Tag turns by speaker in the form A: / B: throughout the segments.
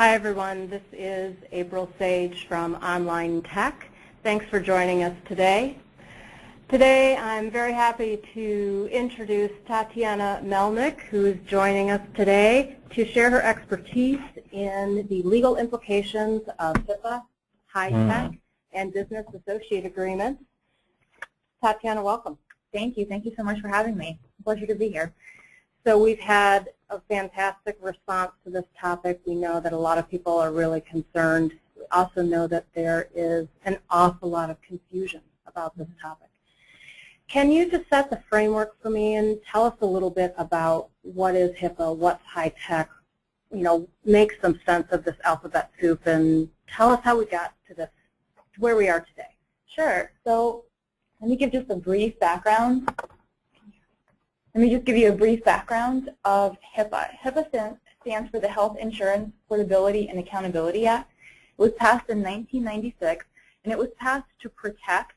A: Hi everyone, this is April Sage from Online Tech. Thanks for joining us today. Today I'm very happy to introduce Tatiana Melnick, who is joining us today to share her expertise in the legal implications of HIPAA, HITECH, and business associate agreements. Tatiana, welcome.
B: Thank you. Thank you so much for having me. Pleasure to be here.
A: So we've had a fantastic response to this topic. We know that a lot of people are really concerned. We also know that there is an awful lot of confusion about this topic. Can you just set the framework for me and tell us a little bit about what is HIPAA, what's HITECH, make some sense of this alphabet soup and tell us how we got to this, where we are today.
B: Sure. So let me give just a brief background. Let me just give you a brief background of HIPAA. HIPAA stands for the Health Insurance Portability and Accountability Act. It was passed in 1996, and it was passed to protect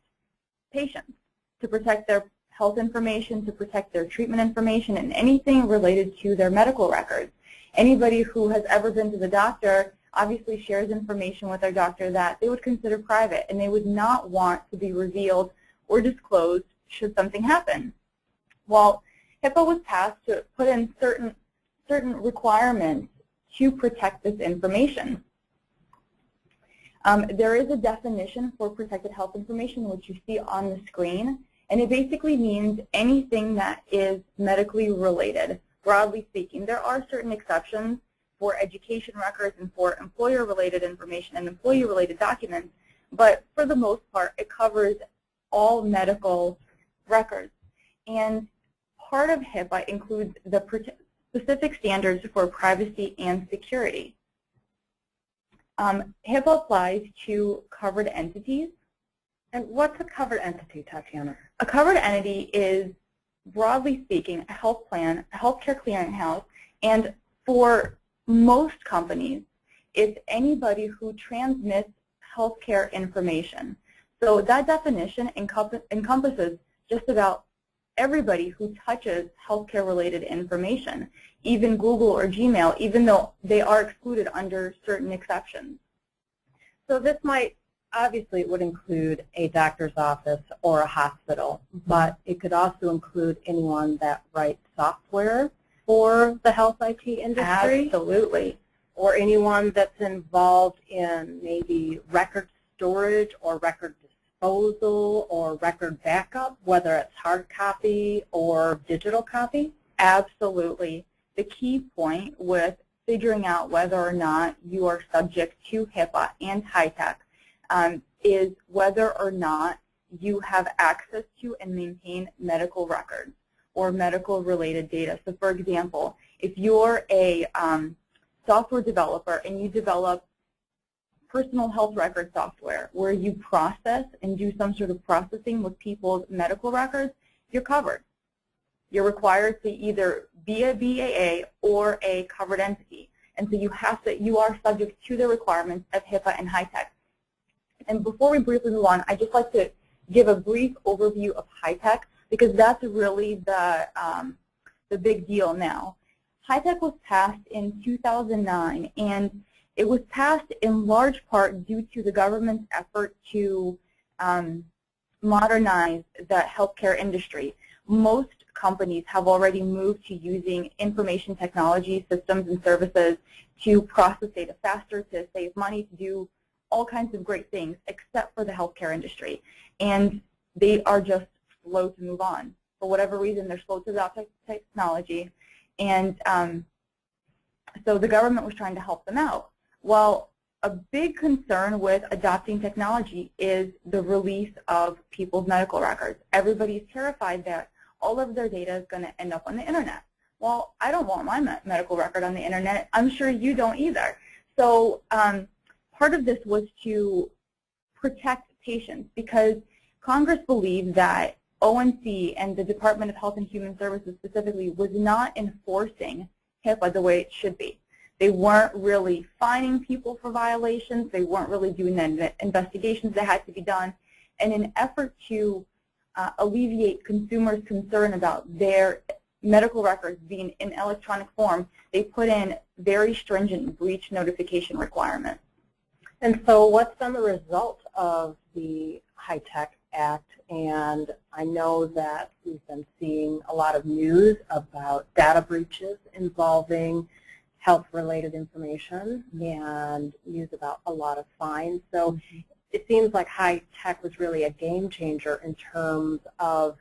B: patients, to protect their health information, to protect their treatment information, and anything related to their medical records. Anybody who has ever been to the doctor obviously shares information with their doctor that they would consider private, and they would not want to be revealed or disclosed should something happen. Well, HIPAA was passed to put in certain requirements to protect this information. There is a definition for protected health information, which you see on the screen, and it basically means anything that is medically related, broadly speaking. There are certain exceptions for education records and for employer-related information and employee-related documents, but for the most part, it covers all medical records. And part of HIPAA includes the specific standards for privacy and security. HIPAA applies to covered entities.
A: And what's a covered entity, Tatiana?
B: A covered entity is, broadly speaking, a health plan, a healthcare clearinghouse, and for most companies, it's anybody who transmits healthcare information. So that definition encompasses just about everybody who touches healthcare-related information, even Google or Gmail, even though they are excluded under certain exceptions.
A: So this might, obviously it would include a doctor's office or a hospital, but it could also include anyone that writes software for the health IT industry.
B: Absolutely.
A: Or anyone that's involved in maybe record storage or record disposal or record backup, whether it's hard copy or digital copy?
B: Absolutely. The key point with figuring out whether or not you are subject to HIPAA and HITECH is whether or not you have access to and maintain medical records or medical-related data. So, for example, if you're a software developer and you develop personal health record software where you process and do some sort of processing with people's medical records, you're covered. You're required to either be a BAA or a covered entity. And so you are subject to the requirements of HIPAA and HITECH. And before we briefly move on, I'd just like to give a brief overview of HITECH because that's really the big deal now. HITECH was passed in 2009, and it was passed in large part due to the government's effort to modernize the healthcare industry. Most companies have already moved to using information technology systems and services to process data faster, to save money, to do all kinds of great things, except for the healthcare industry. And they are just slow to move on. For whatever reason, they're slow to adopt technology. And so the government was trying to help them out. Well, a big concern with adopting technology is the release of people's medical records. Everybody's terrified that all of their data is going to end up on the internet. Well, I don't want my medical record on the internet. I'm sure you don't either. So part of this was to protect patients because Congress believed that ONC and the Department of Health and Human Services specifically was not enforcing HIPAA the way it should be. They weren't really fining people for violations. They weren't really doing the investigations that had to be done. And in an effort to alleviate consumers' concern about their medical records being in electronic form, they put in very stringent breach notification requirements.
A: And so what's been the result of the HITECH Act? And I know that we've been seeing a lot of news about data breaches involving health-related information and news about a lot of fines. So it seems like HITECH was really a game changer in terms of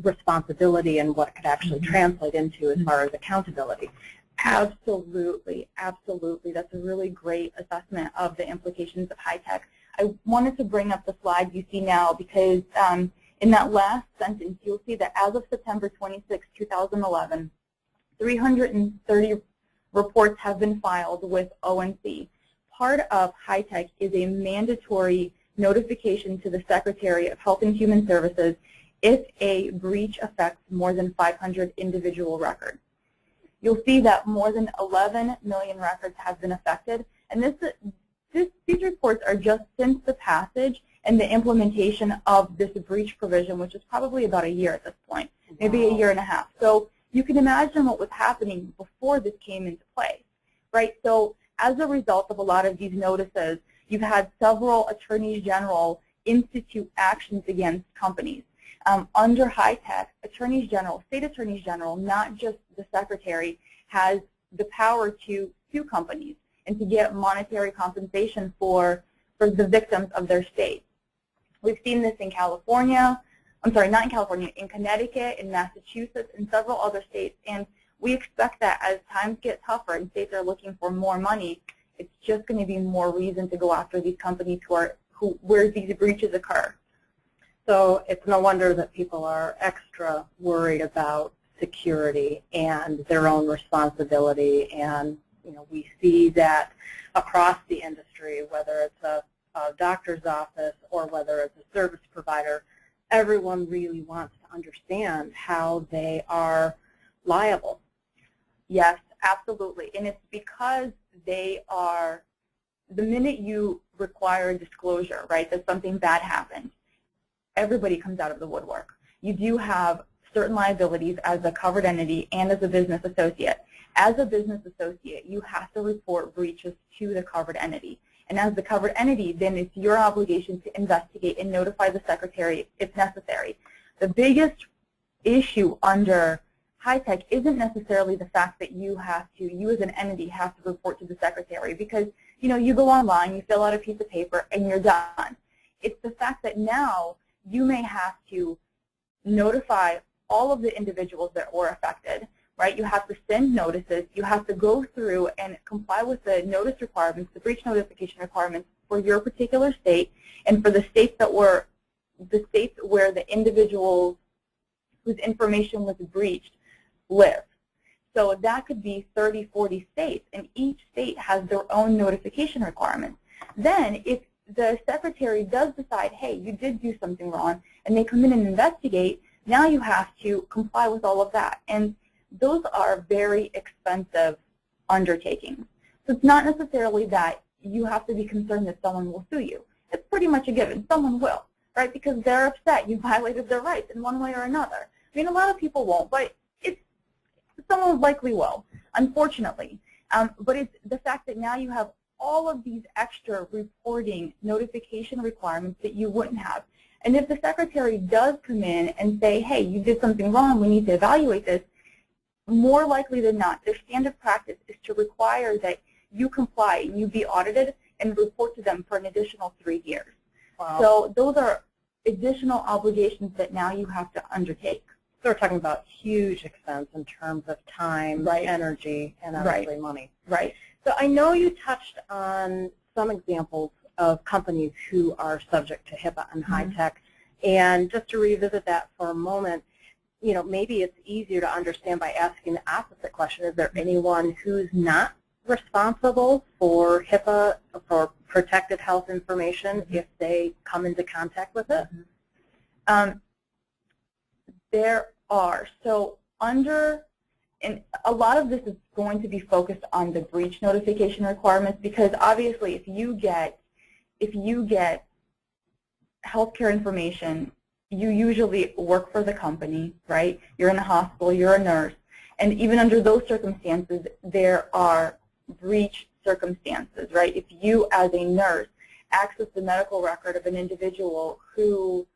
A: responsibility and what it could actually translate into as far as accountability.
B: Absolutely, absolutely. That's a really great assessment of the implications of HITECH. I wanted to bring up the slide you see now because in that last sentence, you'll see that as of September 26, 2011, 330 reports have been filed with ONC. Part of HITECH is a mandatory notification to the Secretary of Health and Human Services if a breach affects more than 500 individual records. You'll see that more than 11 million records have been affected, and these reports are just since the passage and the implementation of this breach provision, which is probably about a year at this point, maybe a year and a half. So you can imagine what was happening before this came into place, right? So as a result of a lot of these notices, you've had several attorneys general institute actions against companies. Under HITECH, attorneys general, state attorneys general, not just the secretary, has the power to sue companies and to get monetary compensation for the victims of their state. We've seen this in California, I'm sorry, not in California, in Connecticut, in Massachusetts, and several other states. And we expect that as times get tougher and states are looking for more money, it's just going to be more reason to go after these companies where these breaches occur.
A: So it's no wonder that people are extra worried about security and their own responsibility. And we see that across the industry, whether it's a doctor's office or whether it's a service provider, everyone really wants to understand how they are liable.
B: Yes, absolutely. And it's because they are, the minute you require a disclosure, right, that something bad happened, everybody comes out of the woodwork. You do have certain liabilities as a covered entity and as a business associate. As a business associate, you have to report breaches to the covered entity. And as the covered entity, then it's your obligation to investigate and notify the secretary if necessary. The biggest issue under HITECH isn't necessarily the fact that you as an entity have to report to the secretary because, you go online, you fill out a piece of paper, and you're done. It's the fact that now you may have to notify all of the individuals that were affected, right? You have to send notices. You have to go through and comply with the notice requirements, the breach notification requirements for your particular state, and for the states where the individuals whose information was breached live. So that could be 30, 40 states, and each state has their own notification requirements. Then if the secretary does decide, hey, you did do something wrong, and they come in and investigate, now you have to comply with all of that. And those are very expensive undertakings. So it's not necessarily that you have to be concerned that someone will sue you. It's pretty much a given. Someone will, right? Because they're upset you violated their rights in one way or another. I mean, a lot of people won't, but someone likely will, unfortunately. But it's the fact that now you have all of these extra reporting notification requirements that you wouldn't have. And if the secretary does come in and say, hey, you did something wrong, we need to evaluate this, more likely than not, their standard practice is to require that you comply and you be audited and report to them for an additional 3 years.
A: Wow.
B: So those are additional obligations that now you have to undertake.
A: So we're talking about huge expense in terms of time,
B: right,
A: energy, and obviously
B: right,
A: money.
B: Right.
A: So I know you touched on some examples of companies who are subject to HIPAA and HITECH, and just to revisit that for a moment, maybe it's easier to understand by asking the opposite question. Is there anyone who's not responsible for HIPAA, for protected health information, if they come into contact with it?
B: There are. So and a lot of this is going to be focused on the breach notification requirements because obviously if you get healthcare information, you usually work for the company, right? You're in the hospital, you're a nurse, and even under those circumstances, there are breach circumstances, right? If you, as a nurse, access the medical record of an individual who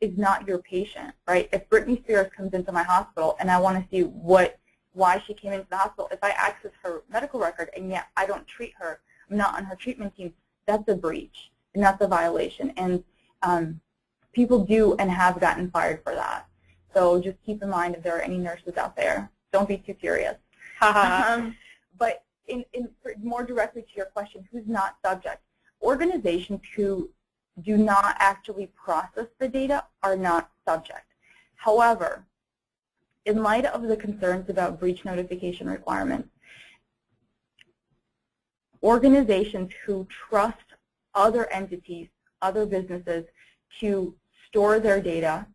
B: is not your patient, right? If Britney Spears comes into my hospital and I want to see why she came into the hospital, if I access her medical record and yet I don't treat her, I'm not on her treatment team, that's a breach and that's a violation. And people do and have gotten fired for that. So just keep in mind if there are any nurses out there, don't be too curious. But more directly to your question, who's not subject? Organizations who do not actually process the data are not subject. However, in light of the concerns about breach notification requirements, organizations who trust other entities, other businesses, to store their data,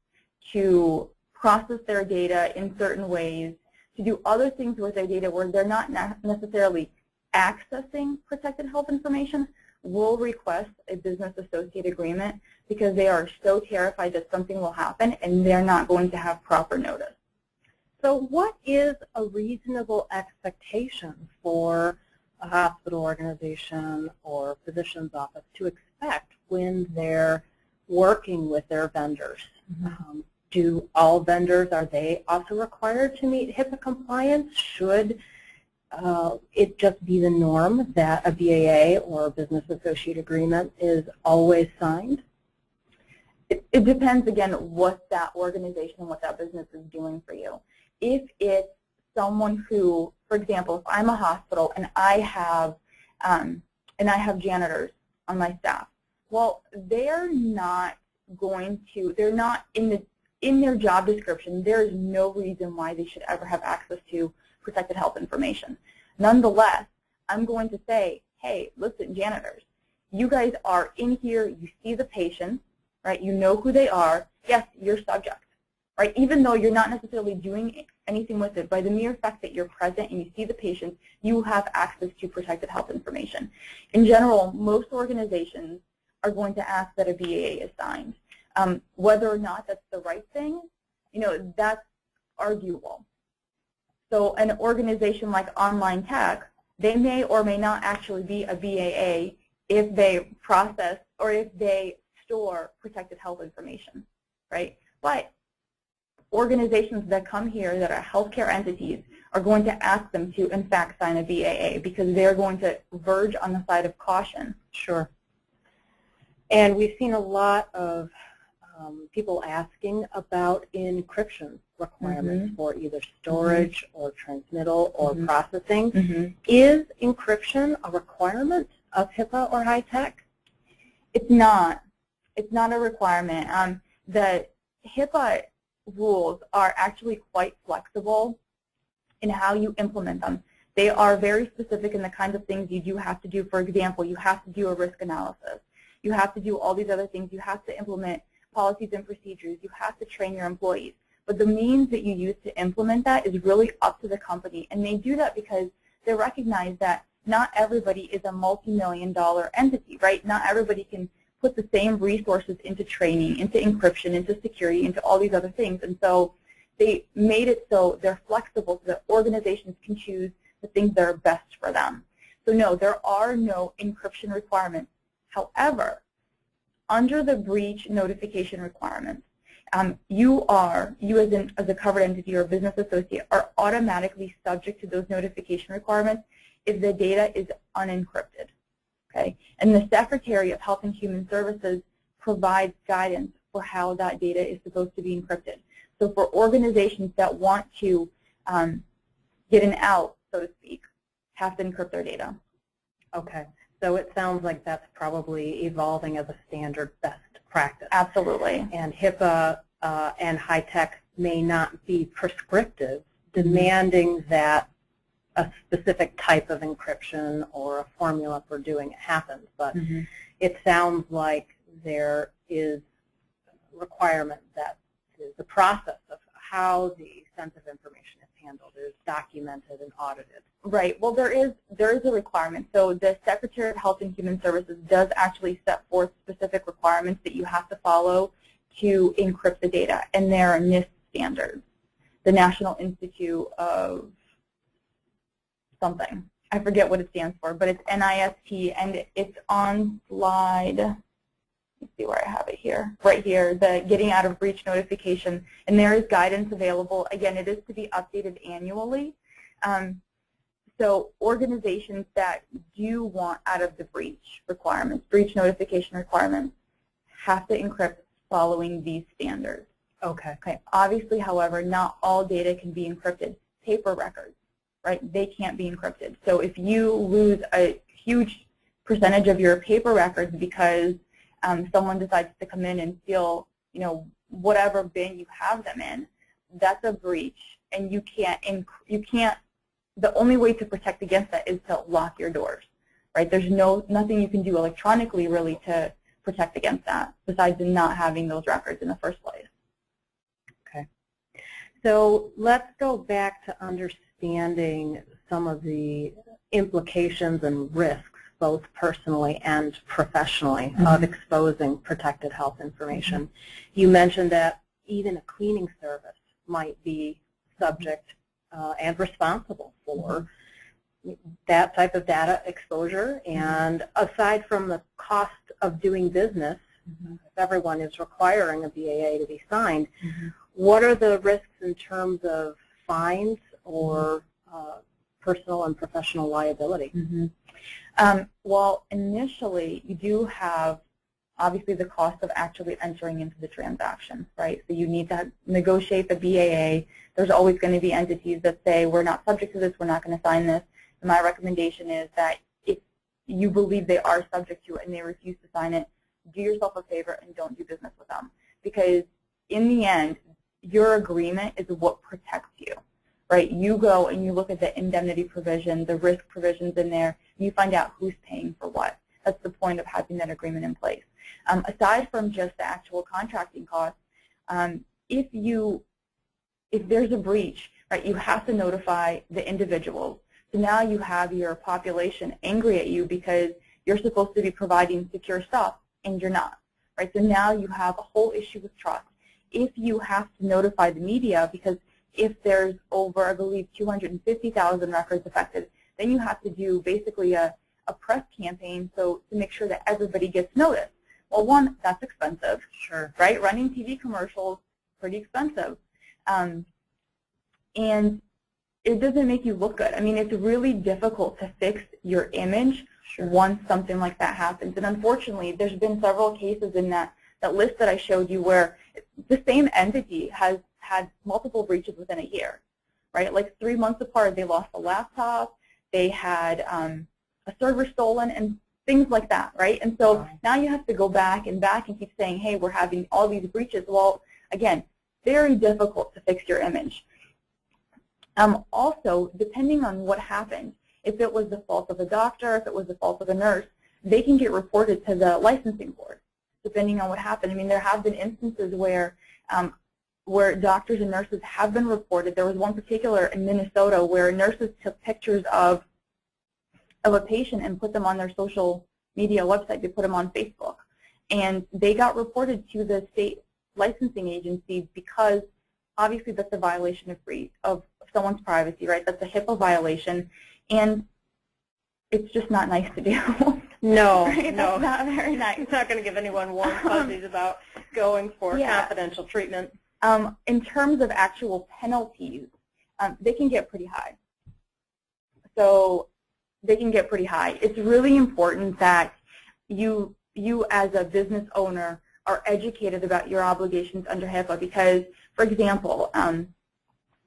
B: to process their data in certain ways, to do other things with their data where they're not necessarily accessing protected health information, will request a business associate agreement because they are so terrified that something will happen and they're not going to have proper notice.
A: So what is a reasonable expectation for a hospital organization or physician's office to expect when they're working with their vendors?
B: Mm-hmm.
A: Do all vendors, are they also required to meet HIPAA compliance? Should it just be the norm that a BAA or a business associate agreement is always signed?
B: It depends, again, what that organization and what that business is doing for you. If it's someone who, for example, if I'm a hospital and I have janitors on my staff, well, they're not going to, they're not in their job description, there is no reason why they should ever have access to protected health information. Nonetheless, I'm going to say, hey, listen, janitors, you guys are in here, you see the patients, right? You know who they are. Yes, you're subject, right? Even though you're not necessarily doing anything with it, by the mere fact that you're present and you see the patients, you have access to protected health information. In general, most organizations are going to ask that a BAA is signed. Whether or not that's the right thing, that's arguable. So an organization like Online Tech, they may or may not actually be a BAA if they process or if they store protected health information, right? But organizations that come here that are healthcare entities are going to ask them to, in fact, sign a BAA because they're going to verge on the side of caution.
A: Sure. And we've seen a lot of people asking about encryption requirements for either storage or transmittal or processing. Is encryption a requirement of HIPAA or HITECH?
B: It's not. It's not a requirement. The HIPAA rules are actually quite flexible in how you implement them. They are very specific in the kinds of things you do have to do. For example, you have to do a risk analysis. You have to do all these other things. You have to implement policies and procedures. You have to train your employees. But the means that you use to implement that is really up to the company. And they do that because they recognize that not everybody is a multi-million-dollar entity, right? Not everybody can put the same resources into training, into encryption, into security, into all these other things. And so they made it so they're flexible so that organizations can choose the things that are best for them. So no, there are no encryption requirements. However, under the breach notification requirements, you as a covered entity or business associate are automatically subject to those notification requirements if the data is unencrypted. Okay? And the Secretary of Health and Human Services provides guidance for how that data is supposed to be encrypted. So for organizations that want to get an out, so to speak, have to encrypt their data.
A: Okay. So it sounds like that's probably evolving as a standard best practice.
B: Absolutely.
A: And HIPAA and HITECH may not be prescriptive, demanding that a specific type of encryption or a formula for doing it happens. But it sounds like there is a requirement that the process of how the sensitive information is handled is documented and audited.
B: Right. Well, there is a requirement. So the Secretary of Health and Human Services does actually set forth specific requirements that you have to follow to encrypt the data, and they're NIST standards, the National Institute of something. I forget what it stands for, but it's NIST, and it's on slide, let's see where I have it here, right here, the getting out of breach notification, and there is guidance available. Again, it is to be updated annually. So organizations that do want out of the breach requirements, breach notification requirements, have to encrypt following these standards.
A: Okay.
B: Okay. Obviously, however, not all data can be encrypted. Paper records, right? They can't be encrypted. So if you lose a huge percentage of your paper records because someone decides to come in and steal, you know, whatever bin you have them in, that's a breach, and you can't. The only way to protect against that is to lock your doors, right? There's nothing you can do electronically really to protect against that besides not having those records in the first place.
A: Okay. So let's go back to understanding some of the implications and risks, both personally and professionally, of exposing protected health information. You mentioned that even a cleaning service might be subject and responsible for that type of data exposure. And aside from the cost of doing business, if everyone is requiring a BAA to be signed, what are the risks in terms of fines or personal and professional liability?
B: Well, initially, you do have, obviously, the cost of actually entering into the transaction, right? So you need to negotiate the BAA. There's always going to be entities that say, we're not subject to this, we're not going to sign this. And my recommendation is that if you believe they are subject to it and they refuse to sign it, do yourself a favor and don't do business with them. Because in the end, your agreement is what protects you, right? You go and you look at the indemnity provision, the risk provisions in there, and you find out who's paying for what. That's the point of having that agreement in place. Aside from just the actual contracting costs, if there's a breach, right, you have to notify the individuals. So now you have your population angry at you because you're supposed to be providing secure stuff and you're not, right? So now you have a whole issue with trust. If you have to notify the media, because if there's over, I believe, 250,000 records affected, then you have to do basically a press campaign to make sure that everybody gets noticed. Well, one, that's expensive,
A: Sure.
B: right? Running TV commercials, pretty expensive. And it doesn't make you look good. I mean, it's really difficult to fix your image once something like that happens. And unfortunately, there's been several cases in that list that I showed you where the same entity has had multiple breaches within a year, right? Like 3 months apart, they lost a laptop, they had a server stolen, and things like that, right? And so now you have to go back and keep saying, hey, we're having all these breaches. Well, again, very difficult to fix your image. Also, depending on what happened, if it was the fault of a doctor, if it was the fault of a nurse, they can get reported to the licensing board, depending on what happened. I mean, there have been instances where doctors and nurses have been reported. There was one particular in Minnesota where nurses took pictures of a patient and put them on their social media website. They put them on Facebook. And they got reported to the state licensing agency because obviously that's a violation of someone's privacy, right? That's a HIPAA violation. And it's just not nice to do.
A: No,
B: right?
A: no.
B: That's not very nice.
A: It's not going to give anyone warm fuzzies about going for confidential treatment.
B: In terms of actual penalties, they can get pretty high. So they can get pretty high. It's really important that you as a business owner are educated about your obligations under HIPAA because, for example,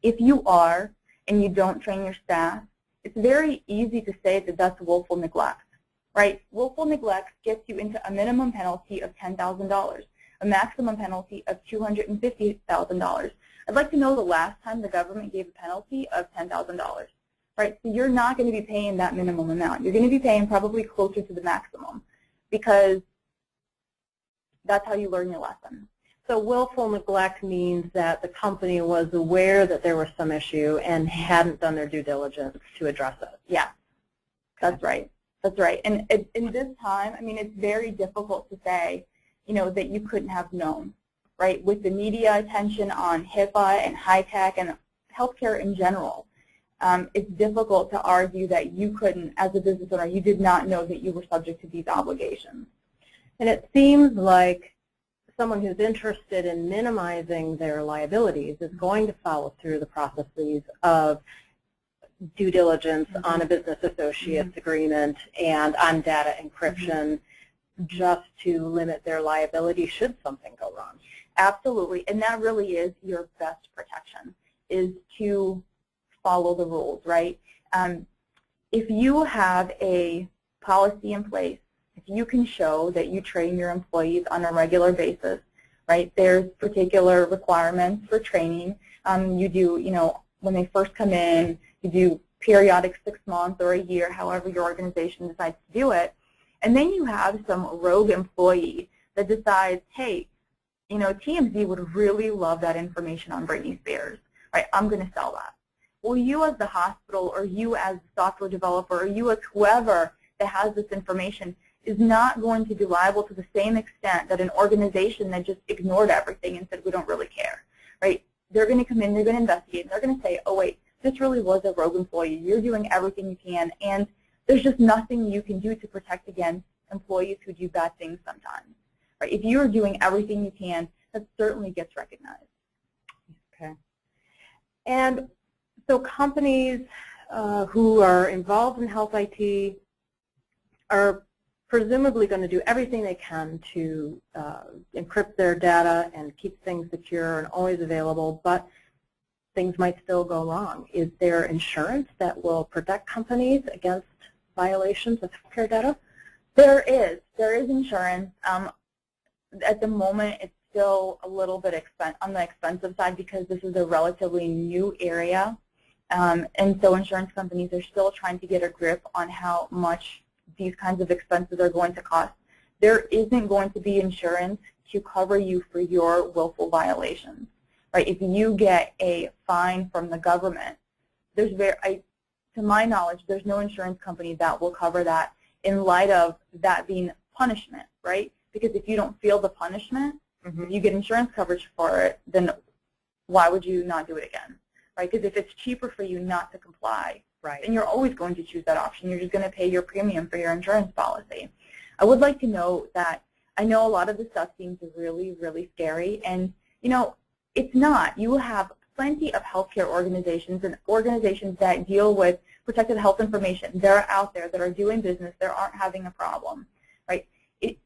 B: if you are and you don't train your staff, it's very easy to say that that's willful neglect, right? Willful neglect gets you into a minimum penalty of $10,000, a maximum penalty of $250,000. I'd like to know the last time the government gave a penalty of $10,000, right? So you're not going to be paying that minimum amount. You're going to be paying probably closer to the maximum because that's how you learn your lesson.
A: So willful neglect means that the company was aware that there was some issue and hadn't done their due diligence to address it.
B: Yeah, that's right. That's right. And in this time, I mean, it's very difficult to say, you know, that you couldn't have known, right? With the media attention on HIPAA and HITECH and healthcare in general, it's difficult to argue that you couldn't, as a business owner, you did not know that you were subject to these obligations.
A: And it seems like someone who's interested in minimizing their liabilities is going to follow through the processes of due diligence on a business associates agreement and on data encryption just to limit their liability should something go wrong.
B: Absolutely, and that really is your best protection, is to follow the rules, right? If you have a policy in place, if you can show that you train your employees on a regular basis, right, there's particular requirements for training. You do, when they first come in, you do periodic 6 months or a year, however your organization decides to do it. And then you have some rogue employee that decides, hey, TMZ would really love that information on Britney Spears, right? I'm going to sell that. Well, you as the hospital or you as the software developer or you as whoever that has this information is not going to be liable to the same extent that an organization that just ignored everything and said we don't really care, right? They're going to come in, they're going to investigate, and they're going to say, oh, wait, this really was a rogue employee. You're doing everything you can, and there's just nothing you can do to protect against employees who do bad things sometimes, right? If you're doing everything you can, that certainly gets recognized.
A: Okay. And so companies who are involved in health IT are presumably going to do everything they can to encrypt their data and keep things secure and always available, but things might still go wrong. Is there insurance that will protect companies against violations of healthcare data?
B: There is insurance. At the moment, it's still a little bit on the expensive side because this is a relatively new area. And so insurance companies are still trying to get a grip on how much these kinds of expenses are going to cost. There isn't going to be insurance to cover you for your willful violations, right? If you get a fine from the government, to my knowledge, there's no insurance company that will cover that in light of that being punishment, right? Because if you don't feel the punishment, if you get insurance coverage for it, then why would you not do it again, right? Because if it's cheaper for you not to comply,
A: right,
B: then you're always going to choose that option. You're just going to pay your premium for your insurance policy. I would like to note that I know a lot of the stuff seems really, really scary, and it's not. You have plenty of healthcare organizations and organizations that deal with protected health information. They're out there that are doing business. They aren't having a problem, right?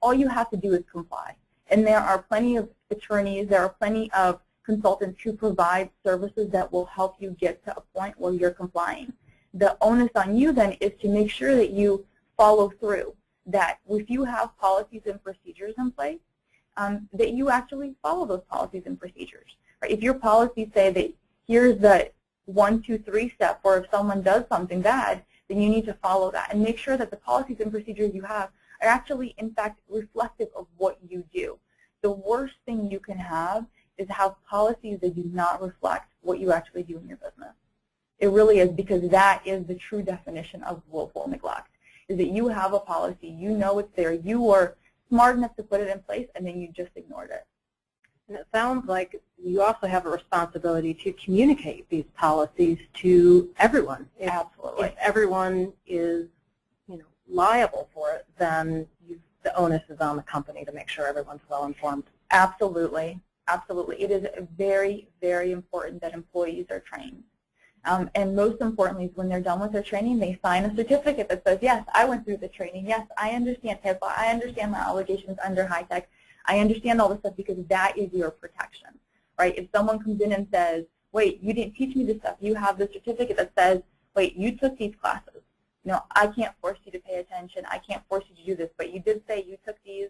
B: All you have to do is comply. And there are plenty of attorneys, there are plenty of consultants who provide services that will help you get to a point where you're complying. The onus on you then is to make sure that you follow through, that if you have policies and procedures in place, that you actually follow those policies and procedures. Right? If your policies say that here's the 1, 2, 3 step where if someone does something bad, then you need to follow that and make sure that the policies and procedures you have are actually, in fact, reflective of what you do. The worst thing you can have is have policies that do not reflect what you actually do in your business. It really is, because that is the true definition of willful neglect, is that you have a policy, you know it's there, you were smart enough to put it in place, and then you just ignored it.
A: And it sounds like you also have a responsibility to communicate these policies to everyone.
B: Absolutely.
A: If everyone is liable for it, then the onus is on the company to make sure everyone's well informed.
B: Absolutely. Absolutely. It is very, very important that employees are trained. And most importantly, when they're done with their training, they sign a certificate that says, yes, I went through the training. Yes, I understand HIPAA. I understand my obligations under HITECH. I understand all this stuff, because that is your protection, right? If someone comes in and says, wait, you didn't teach me this stuff. You have the certificate that says, wait, you took these classes. I can't force you to pay attention. I can't force you to do this, but you did say you took these,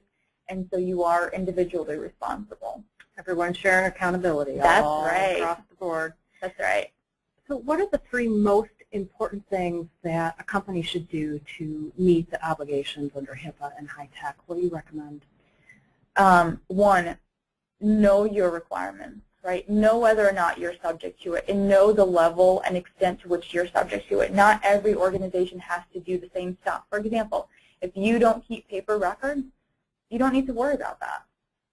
B: and so you are individually responsible.
A: Everyone's sharing accountability.
B: That's
A: all
B: right.
A: Across the board.
B: That's right.
A: So what are the 3 most important things that a company should do to meet the obligations under HIPAA and HITECH? What do you recommend?
B: 1, know your requirements, right? Know whether or not you're subject to it, and know the level and extent to which you're subject to it. Not every organization has to do the same stuff. For example, if you don't keep paper records, you don't need to worry about that,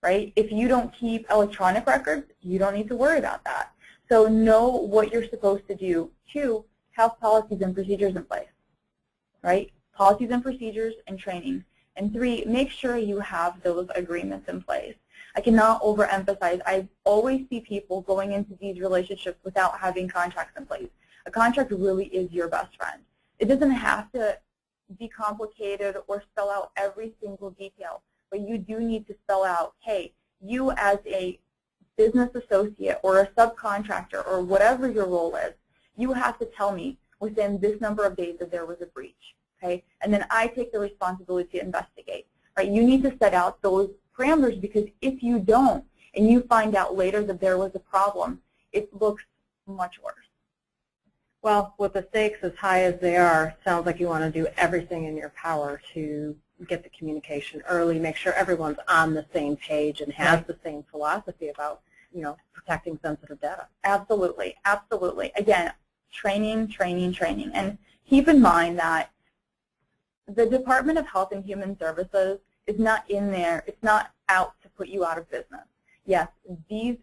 B: right? If you don't keep electronic records, you don't need to worry about that. So know what you're supposed to do. 2, have policies and procedures in place, right? Policies and procedures and training. And 3, make sure you have those agreements in place. I cannot overemphasize, I always see people going into these relationships without having contracts in place. A contract really is your best friend. It doesn't have to be complicated or spell out every single detail, but you do need to spell out, hey, you as a business associate or a subcontractor or whatever your role is, you have to tell me within this number of days that there was a breach, okay? And then I take the responsibility to investigate, right? You need to set out those parameters, because if you don't and you find out later that there was a problem, it looks much worse.
A: Well, with the stakes as high as they are, sounds like you want to do everything in your power to get the communication early, make sure everyone's on the same page and has the same philosophy about, protecting sensitive data.
B: Absolutely, absolutely. Again, training, training, training. And keep in mind that the Department of Health and Human Services is not in there, it's not out to put you out of business. Yes, these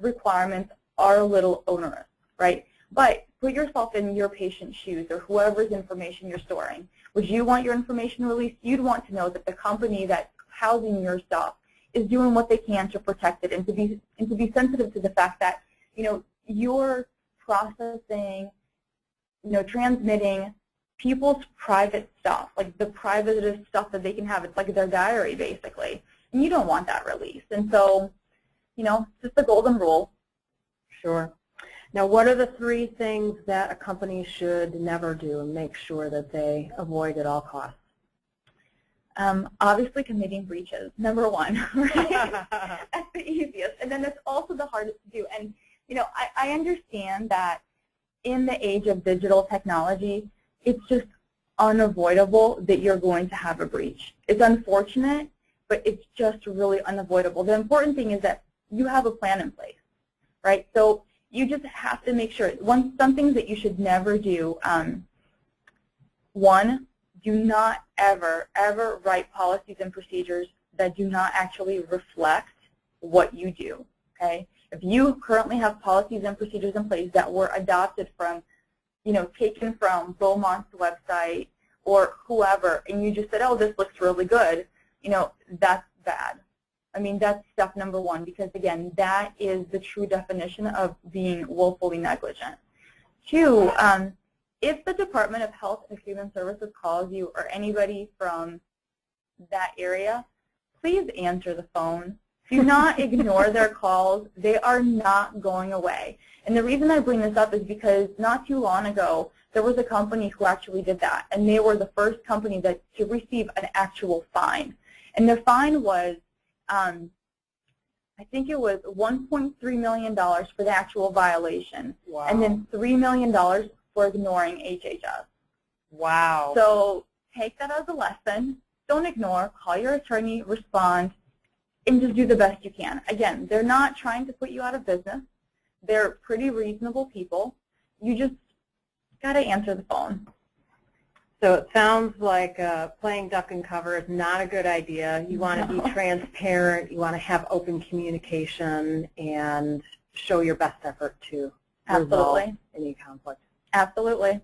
B: requirements are a little onerous, right? But put yourself in your patient's shoes or whoever's information you're storing. Would you want your information released? You'd want to know that the company that's housing your stuff is doing what they can to protect it, and to be sensitive to the fact that, you're processing, transmitting people's private stuff, like the private stuff that they can have. It's like their diary, basically. And you don't want that released. And so, just the golden rule.
A: Sure. Now, what are the 3 things that a company should never do and make sure that they avoid at all costs?
B: Obviously, committing breaches, number 1. Right? That's the easiest. And then that's also the hardest to do. And, I understand that in the age of digital technology, it's just unavoidable that you're going to have a breach. It's unfortunate, but it's just really unavoidable. The important thing is that you have a plan in place, right? So you just have to make sure. Some things that you should never do. 1, do not ever write policies and procedures that do not actually reflect what you do, okay? If you currently have policies and procedures in place that were adopted from, taken from Beaumont's website or whoever, and you just said, oh, this looks really good, that's bad. I mean, that's step number 1, because, again, that is the true definition of being willfully negligent. 2, if the Department of Health and Human Services calls you or anybody from that area, please answer the phone. Do not ignore their calls. They are not going away. And the reason I bring this up is because not too long ago, there was a company who actually did that, and they were the first company to receive an actual fine. And the fine was, I think it was $1.3 million for the actual violation,
A: wow,
B: and then $3 million for ignoring HHS.
A: Wow.
B: So take that as a lesson. Don't ignore. Call your attorney, respond, and just do the best you can. Again, they're not trying to put you out of business. They're pretty reasonable people. You just got to answer the phone.
A: So it sounds like playing duck and cover is not a good idea. You want to be transparent. You want to have open communication and show your best effort to resolve any conflict.
B: Absolutely.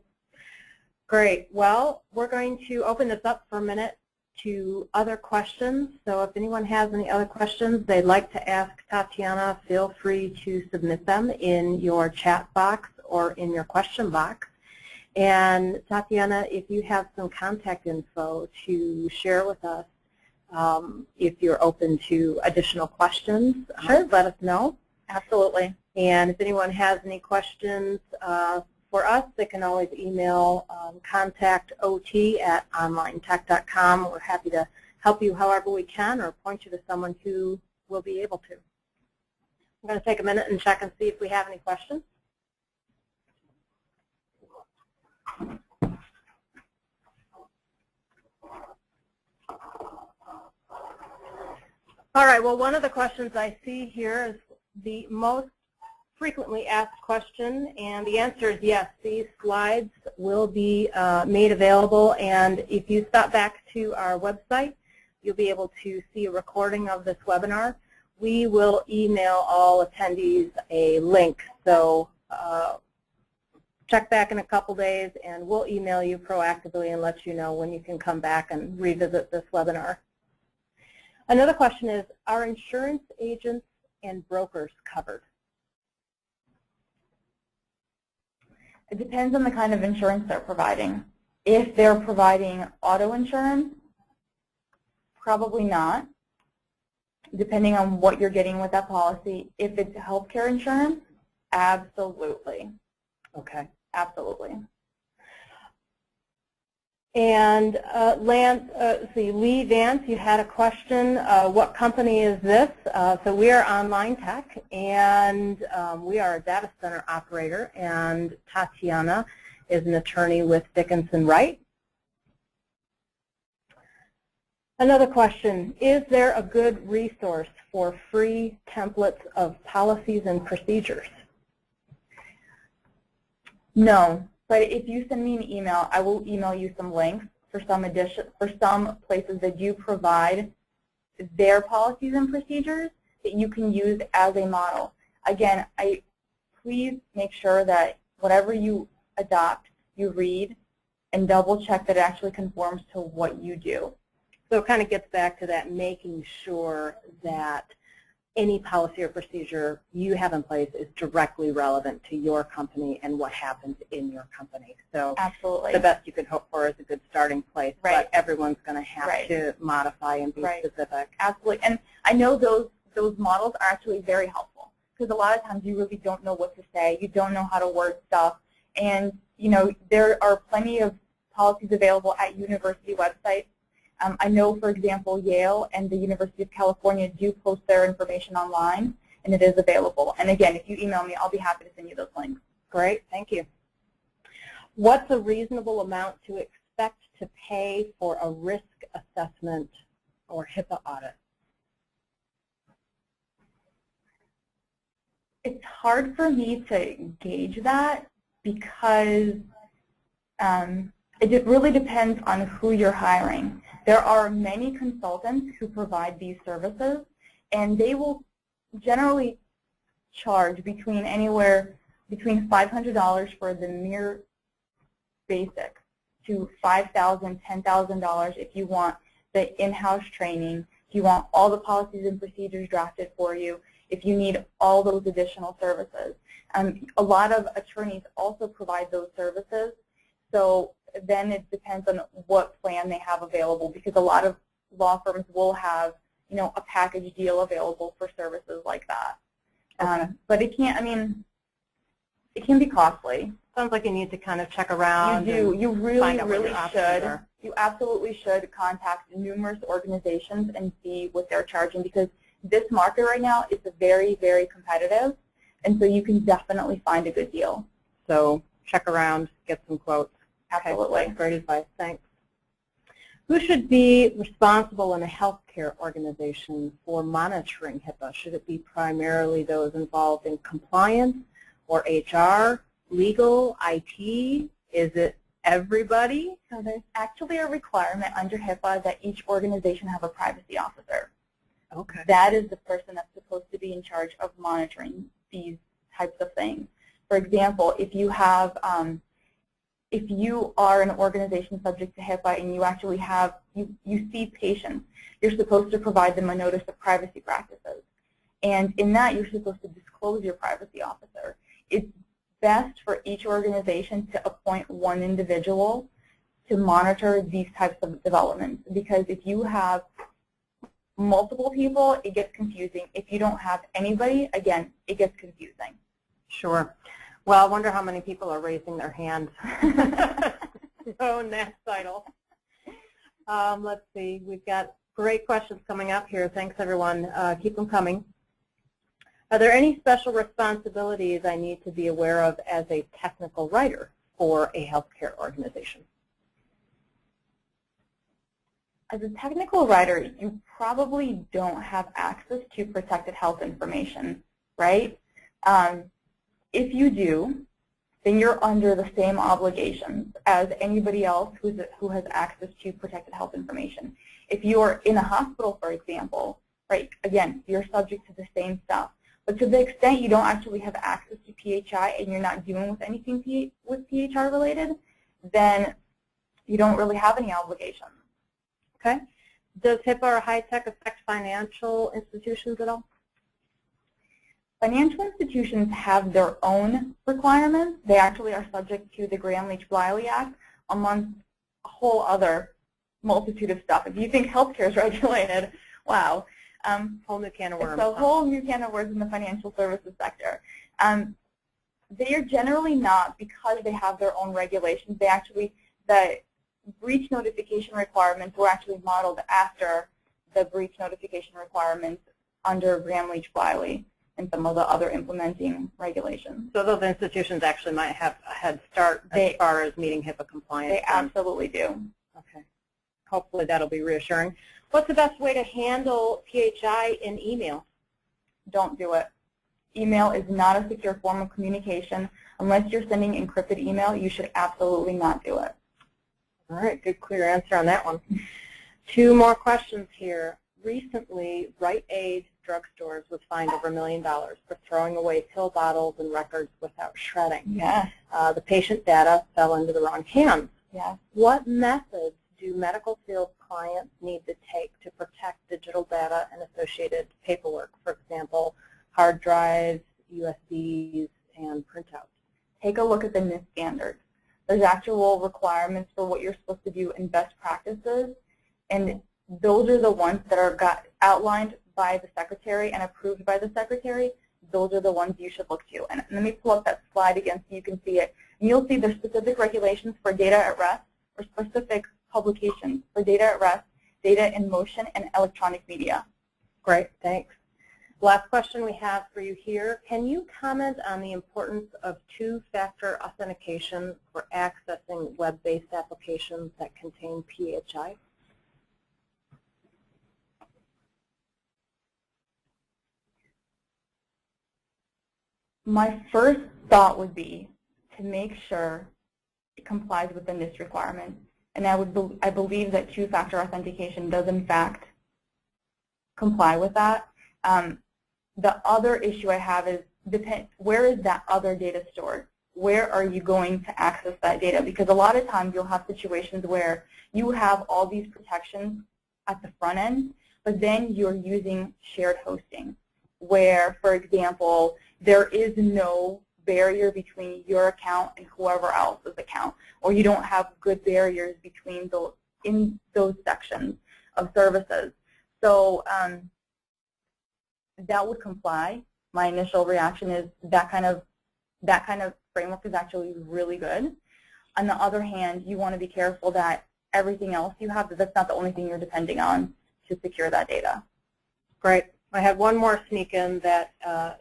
A: Great. Well, we're going to open this up for a minute to other questions. So if anyone has any other questions they'd like to ask Tatiana, feel free to submit them in your chat box or in your question box. And Tatiana, if you have some contact info to share with us, if you're open to additional questions,
B: sure,
A: let us know.
B: Absolutely.
A: And if anyone has any questions for us, they can always email contactot@onlinetech.com. We're happy to help you however we can or point you to someone who will be able to. I'm going to take a minute and check and see if we have any questions. All right, well, one of the questions I see here is the most frequently asked question, and the answer is yes. These slides will be made available, and if you stop back to our website, you'll be able to see a recording of this webinar. We will email all attendees a link, so check back in a couple days and we'll email you proactively and let you know when you can come back and revisit this webinar. Another question is, are insurance agents and brokers covered?
B: It depends on the kind of insurance they're providing. If they're providing auto insurance, probably not, depending on what you're getting with that policy. If it's healthcare insurance, absolutely.
A: Okay.
B: Absolutely.
A: And Lee Vance, you had a question. What company is this? So we are Online Tech, and we are a data center operator, and Tatiana is an attorney with Dickinson Wright. Another question, is there a good resource for free templates of policies and procedures? No. But if you send me an email, I will email you some links for some places that do provide their policies and procedures that you can use as a model. Again, please make sure that whatever you adopt, you read and double check that it actually conforms to what you do. So it kind of gets back to that, making sure that any policy or procedure you have in place is directly relevant to your company and what happens in your company. So absolutely, the best you can hope for is a good starting place, right, but everyone's going to have to modify and be specific. Absolutely, and I know those models are actually very helpful because a lot of times you really don't know what to say, you don't know how to word stuff, and there are plenty of policies available at university websites. I know, for example, Yale and the University of California do post their information online, and it is available. And again, if you email me, I'll be happy to send you those links. Great, thank you. What's a reasonable amount to expect to pay for a risk assessment or HIPAA audit? It's hard for me to gauge that because it really depends on who you're hiring. There are many consultants who provide these services, and they will generally charge anywhere between $500 for the mere basic to $5,000, $10,000 if you want the in-house training, if you want all the policies and procedures drafted for you, if you need all those additional services. A lot of attorneys also provide those services, so then it depends on what plan they have available, because a lot of law firms will have, a package deal available for services like that. Okay. But it can't, it can be costly. Sounds like you need to kind of check around. You do. You really should. You absolutely should contact numerous organizations and see what they're charging, because this market right now is very, very competitive, and so you can definitely find a good deal. So check around, get some quotes. Absolutely. Okay, great advice. Thanks. Who should be responsible in a healthcare organization for monitoring HIPAA? Should it be primarily those involved in compliance or HR, legal, IT? Is it everybody? So there's actually a requirement under HIPAA that each organization have a privacy officer. Okay. That is the person that's supposed to be in charge of monitoring these types of things. For example, if you have if you are an organization subject to HIPAA and you actually have, you see patients, you're supposed to provide them a notice of privacy practices. And in that, you're supposed to disclose your privacy officer. It's best for each organization to appoint one individual to monitor these types of developments, because if you have multiple people, it gets confusing. If you don't have anybody, again, it gets confusing. Sure. Well, I wonder how many people are raising their hands. So next title. Let's see. We've got great questions coming up here. Thanks, everyone. Keep them coming. Are there any special responsibilities I need to be aware of as a technical writer for a healthcare organization? As a technical writer, you probably don't have access to protected health information, right? If you do, then you're under the same obligations as anybody else who has access to protected health information.
B: If you're in a hospital, for example, right, again, you're subject to the same stuff. But to the extent you don't actually have access to PHI and you're not dealing with anything with PHI related, then you don't really have any obligations.
A: Okay. Does HIPAA or HITECH affect financial institutions at all?
B: Financial institutions have their own requirements. They actually are subject to the Gramm-Leach-Bliley Act, amongst a whole other multitude of stuff. If you think healthcare is regulated, wow.
A: Whole new can of worms.
B: It's a whole new can of worms in the financial services sector. They are generally not, because they have their own regulations. They actually, the breach notification requirements were actually modeled after the breach notification requirements under Gramm-Leach-Bliley and some of the other implementing regulations.
A: So those institutions actually might have a head start as far as meeting HIPAA compliance.
B: They absolutely do.
A: Okay. Hopefully that'll be reassuring. What's the best way to handle PHI in email?
B: Don't do it. Email is not a secure form of communication. Unless you're sending encrypted email, you should absolutely not do it.
A: All right, good clear answer on that one. 2 more questions here. Recently, Rite Aid drugstores was fined over $1 million for throwing away pill bottles and records without shredding.
B: Yeah.
A: The patient data fell into the wrong hands.
B: Yeah.
A: What methods do medical field clients need to take to protect digital data and associated paperwork? For example, hard drives, USBs, and printouts.
B: Take a look at the NIST standards. There's actual requirements for what you're supposed to do in best practices, and those are the ones that are outlined by the secretary and approved by the secretary. Those are the ones you should look to. And let me pull up that slide again so you can see it. And you'll see there's specific regulations for data at rest, or specific publications for data at rest, data in motion, and electronic media.
A: Great, thanks. Last question we have for you here. Can you comment on the importance of 2-factor authentication for accessing web-based applications that contain PHI?
B: My first thought would be to make sure it complies with the NIST requirements. And I believe that 2-factor authentication does, in fact, comply with that. The other issue I have is, where is that other data stored? Where are you going to access that data? Because a lot of times you'll have situations where you have all these protections at the front end, but then you're using shared hosting, where, for example, there is no barrier between your account and whoever else's account, or you don't have good barriers between those sections of services. So that would comply. My initial reaction is that kind of framework is actually really good. On the other hand, you want to be careful that everything else you have, that's not the only thing you're depending on to secure that data.
A: Great. I had one more sneak in that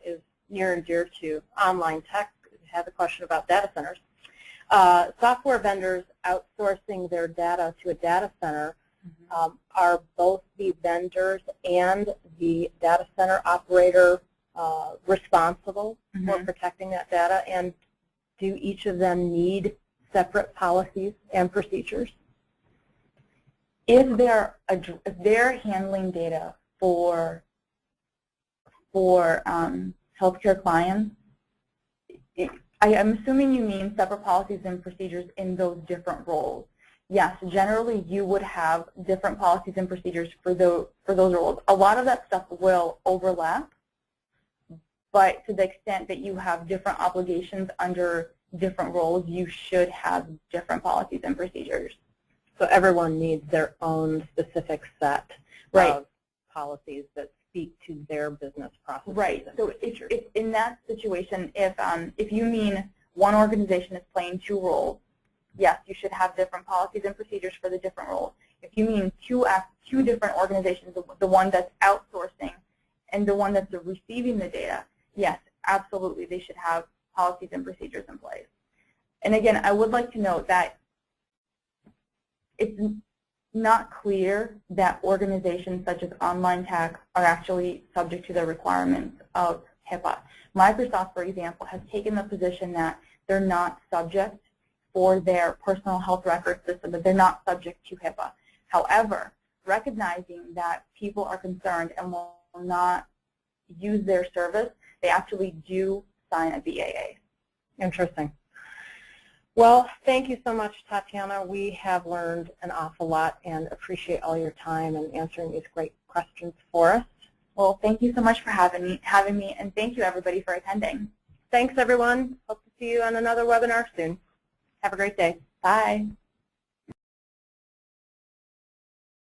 A: is near and dear to online tech. I had a question about data centers. Software vendors outsourcing their data to a data center, are both the vendors and the data center operator responsible for protecting that data? And do each of them need separate policies and procedures?
B: If they're handling data for healthcare clients, I'm assuming you mean separate policies and procedures in those different roles. Yes, generally you would have different policies and procedures for those roles. A lot of that stuff will overlap, but to the extent that you have different obligations under different roles, you should have different policies and procedures.
A: So everyone needs their own specific set of policies that speak to their business processes.
B: Right. So if in that situation, if you mean one organization is playing 2 roles, yes, you should have different policies and procedures for the different roles. If you mean two different organizations, the one that's outsourcing and the one that's receiving the data, yes, absolutely, they should have policies and procedures in place. And again, I would like to note that it's not clear that organizations such as Online Tech are actually subject to the requirements of HIPAA. Microsoft, for example, has taken the position that they're not subject for their personal health record system, that they're not subject to HIPAA. However, recognizing that people are concerned and will not use their service, they actually do sign a BAA.
A: Interesting. Well, thank you so much, Tatiana. We have learned an awful lot and appreciate all your time and answering these great questions for us.
B: Well, thank you so much for having me, and thank you everybody for attending.
A: Thanks, everyone. Hope to see you on another webinar soon. Have a great day.
B: Bye.